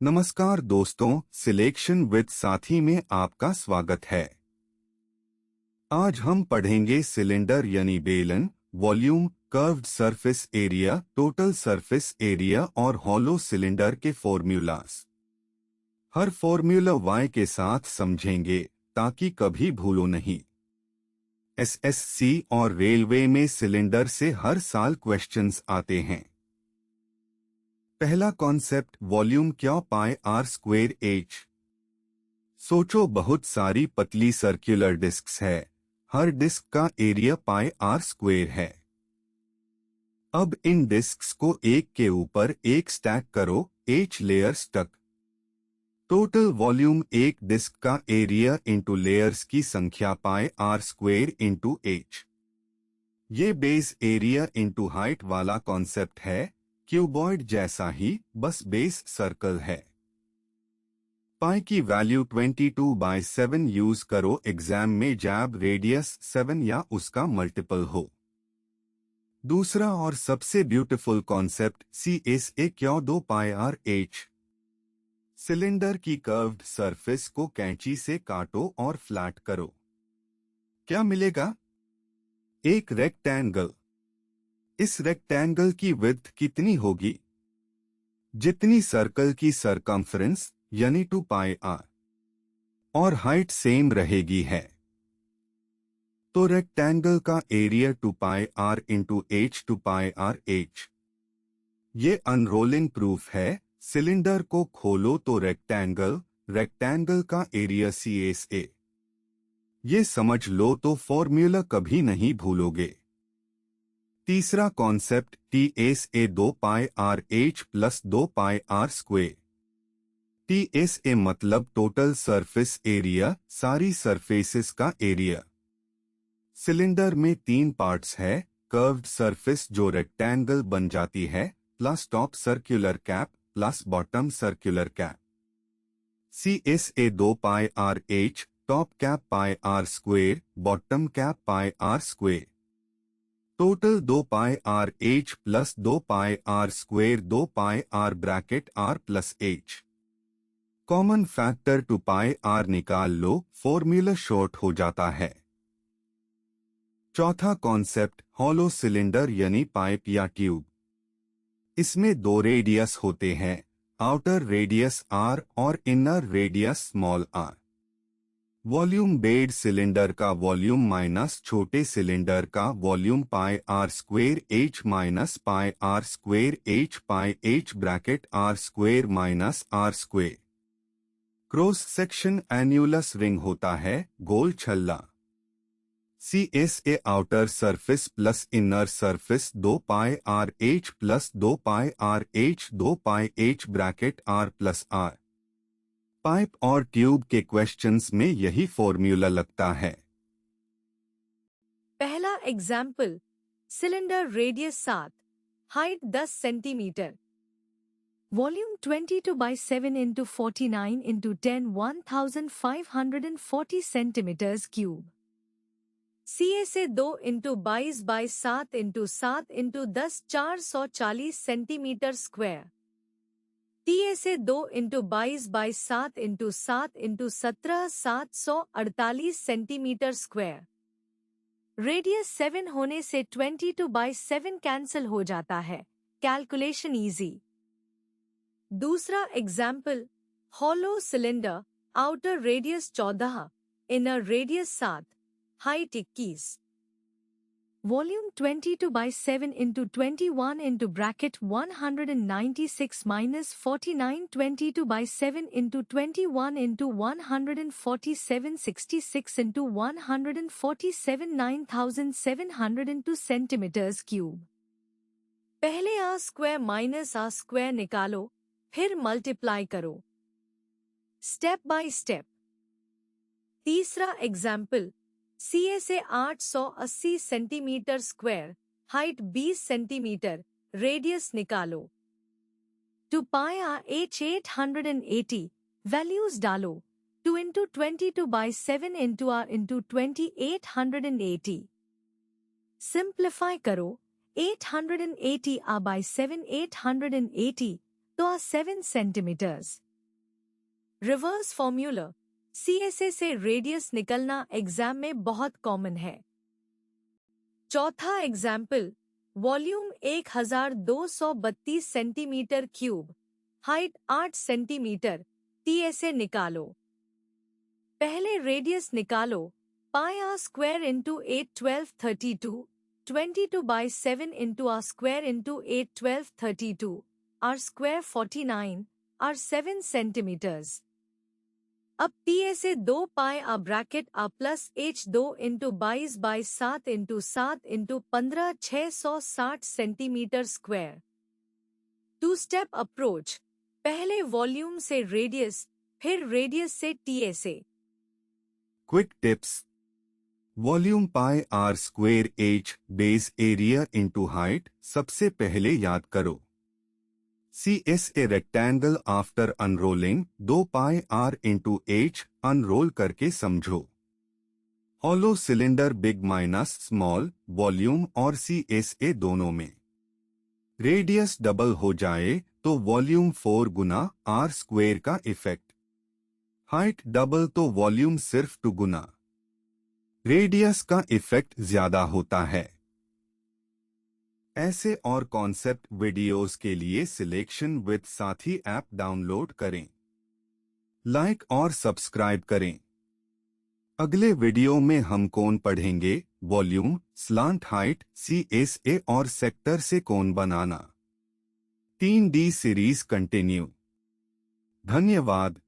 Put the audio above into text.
नमस्कार दोस्तों, selection with साथी में आपका स्वागत है। आज हम पढ़ेंगे सिलेंडर यानी बेलन, volume, curved surface area, total surface area और हॉलो सिलेंडर के फॉर्मूलास। हर फॉर्मूला वाई के साथ समझेंगे ताकि कभी भूलो नहीं। एसएससी और रेलवे में सिलेंडर से हर साल क्वेश्चंस आते हैं। पहला कॉन्सेप्ट, वॉल्यूम क्या पाए आर स्क्वेयर एच। सोचो, बहुत सारी पतली सर्कुलर डिस्क्स है। हर डिस्क का एरिया पाई आर स्क्वेयर है। अब इन डिस्क्स को एक के ऊपर एक स्टैक करो, एच लेयर्स तक। टोटल वॉल्यूम एक डिस्क का एरिया इंटू लेयर्स की संख्या पाई आर स्क्वेयर इंटू एच। ये बेस एरिया इंटू हाइट वाला कॉन्सेप्ट है, क्यूबॉइड जैसा ही, बस बेस सर्कल है। पाई की वैल्यू 22/7 यूज करो एग्जाम में जब रेडियस 7 या उसका मल्टीपल हो। दूसरा और सबसे beautiful concept, C S A क्यों 2 पाई आर एच। सिलेंडर की कर्व्ड सरफेस को कैंची से काटो और फ्लैट करो। क्या मिलेगा? एक रेक्टेंगल। इस रेक्टेंगल की विड्थ कितनी होगी? जितनी सर्कल की सरकमफ्रेंस यानी 2 पाई आर, और हाइट सेम रहेगी है। तो रेक्टेंगल का area 2 pi R into H 2 pi R H. ये अनरोलिंग प्रूफ है। सिलेंडर को खोलो तो रेक्टेंगल का एरिया सी एस ए। ये समझ लो तो फॉर्मूला कभी नहीं भूलोगे। तीसरा concept, T S A 2 pi R H plus 2 pi R square. T S A मतलब टोटल सरफेस एरिया, सारी सरफेसेस का एरिया। सिलेंडर में 3 पार्ट्स है, कर्व्ड सरफेस जो रेक्टेंगल बन जाती है, plus top circular cap plus bottom circular cap. C S A 2 pi R H, top cap pi R square, bottom cap pi R square. Total 2 pi R H plus 2 pi R square, 2 pi R bracket R plus H. Common factor 2 pi R निकाल लो, formula short हो जाता है। चौथा कॉन्सेप्ट, hollow cylinder यानी pipe या tube. इसमें 2 रेडियस होते हैं, आउटर रेडियस आर और inner radius small R. Volume बेड सिलेंडर का वॉल्यूम माइनस छोटे सिलेंडर का volume pi R square H minus pi R square H pi H bracket R square minus R square. Cross section annulus ring होता है, गोल छल्ला। C S A outer surface plus inner surface 2 pi R H plus 2 pi R H 2 pi H bracket R plus R. Pipe और tube के questions में यही formula लगता है। पहला example, cylinder radius 7, height 10 centimetre, volume 22/7 into 49 into 10 1540 centimetres cube. C S A 2 into 22/7 into 7 into 10 440 centimetre square. T S A 2 into 22/7 into 7 into 17 748 centimetre square. Radius 7 होने से 22/7 cancel हो जाता है, कैलकुलेशन इजी। दूसरा example, hollow cylinder, outer radius 14, inner radius 7, height 21। Volume 22/7 into 21 into bracket 196 minus 49 22/7 into 21 into 147 66 into 147 9702 centimetres cube. पहले R square minus R square निकालो, फिर multiply करो, स्टेप बाय स्टेप। तीसरा example, C S A 880 centimetre square, height 20 centimetre, radius निकालो। Two pi R H 880, values डालो, 2 into 22/7 into R into 2880। Simplify करो, 880 R by 7 880 तो R 7 centimetres. Reverse formula CSA से radius निकलना एग्जाम में बहुत कॉमन है। चौथा example, volume 1232 centimetre cube, height 8 centimetre, TSA निकालो। पहले रेडियस निकालो, pi R square into 8 12 32, 22/7 into R square into 8 12 32, R square 49, R 7 centimetres. अब TSA 2 पाई R bracket R plus H2 into 22/7 into 7 into 15 660 centimetre square. 2 step approach, पहले volume से radius, फिर radius से TSA। Quick tips. Volume pi R square H base area into height सबसे पहले याद करो। CSA rectangle after unrolling 2 pi R into H unroll करके समझो। Hollow cylinder big minus small, volume और CSA दोनों में रेडियस डबल हो जाए तो वॉल्यूम 4 गुना आर स्क्वेर का इफेक्ट, हाइट डबल तो वॉल्यूम सिर्फ 2 गुना, रेडियस का इफेक्ट ज्यादा होता है। ऐसे और कॉन्सेप्ट वीडियोस के लिए सिलेक्शन विद साथी ऐप डाउनलोड करें, लाइक और सब्सक्राइब करें। अगले वीडियो में हम कोण पढ़ेंगे, वॉल्यूम, स्लांट हाइट, CSA और सेक्टर से कोण बनाना। 3D series continue. धन्यवाद।